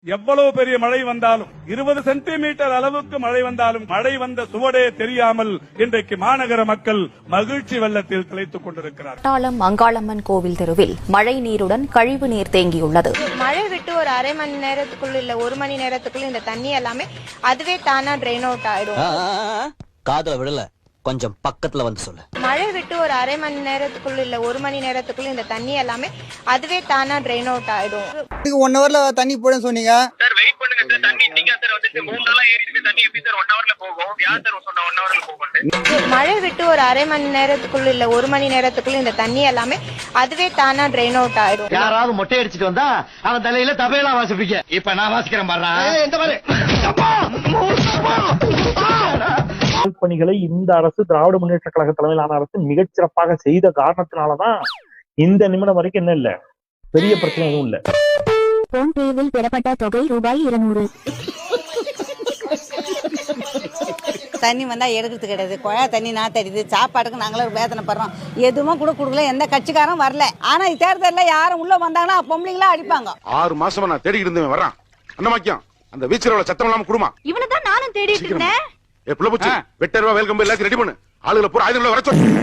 எவ்வளவு பெரிய மழை வந்தாலும் 20 சென்டிமீட்டர் அளவுக்கு மழை வந்தாலும் மழை வந்த சுவடே தெரியாமல் இன்றைக்கு மாநகர மக்கள் மகிழ்ச்சி வெள்ளத்தில் திளைத்துக் கொண்டிருக்கிறார். குற்றாலம் அங்காளம்மன் கோவில் தெருவில் மழை நீருடன் கழிவு நீர் தேங்கியுள்ளது. மழை விட்டு ஒரு அரை மணி நேரத்துக்குள்ள இல்ல 1 மணி நேரத்துக்குள்ள இந்த தண்ணி எல்லாமே அதுவே தானா ட்ரெயின் அவுட் ஆயிடும். காதுல விடல, கொஞ்சம் பக்கத்துல வந்து சொல்லு. மழை விட்டு ஒரு அரை மணி நேரத்துக்குள்ள இல்ல 1 மணி நேரத்துக்குள்ள இந்த தண்ணி எல்லாமே அதுவே தானா ட்ரெயின் அவுட் ஆயிடும். 1 ஹவர்ல தண்ணி போடுன்னு சொன்னீங்க சார். வெயிட் பண்ணுங்க சார். தண்ணி இன்னைக்கு சார் வந்துட்டு 3 நாளா ஏறி இருக்கு. தண்ணி எப்படி சார் 1 ஹவர்ல போகும்? யார் சார் சொன்ன 1 ஹவர்ல போகும்? மழை விட்டு ஒரு அரை மணி நேரத்துக்குள்ள இல்ல 1 மணி நேரத்துக்குள்ள இந்த தண்ணி எல்லாமே அதுவே தானா ட்ரெயின் அவுட் ஆயிடும். யாராவது மொட்டை அடிச்சிட்டு வந்தா அவன் தலையில தபையெல்லாம் வாசிப்பீங்க. இப்ப நான் வாசிக்கிறேன் பாரு. இந்த மாதிரி பணிகளை இந்த அரசு திராவிட முன்னேற்ற கழக தலைமையிலான அரசு மிகச்சிறப்பாக செய்த காரணத்தினாலதான் இந்த நிமிடம் வரைக்கும் என்ன இல்ல பெரிய பிரச்சனை எதுவும் இல்ல. போன்பேவில் பெறப்பட்ட தொகை ரூபாய் 200. தண்ணி வந்தா எடுக்கிறது கிடையாது. குழா தண்ணி நான் தடிது. சாப்பாட்டுக்கு நாங்களும் வேதனை படுறோம். எதுவும் கூட கொடுக்கல. எந்த கட்சிக்காரும் வரல. ஆனா தேர்தல்ல யாரும் உள்ள வந்தாங்கன்னா பொம்பளைங்களா அடிப்பாங்க. 6 மாசமா நான் தேடி இருந்தேன் வர்றான். அண்ணமாக்கியம் அந்த வீச்சரோட சத்தம் இல்லாம குடுமா. இவனதான் நானும் தேடிட்டு இருந்தேன். வெட்டர்வா வேல்கம்பு எல்லாத்தையும் ரெடி பண்ணு. ஆளுகளை பூரா ஆயுதங்களை வர சொல்லு.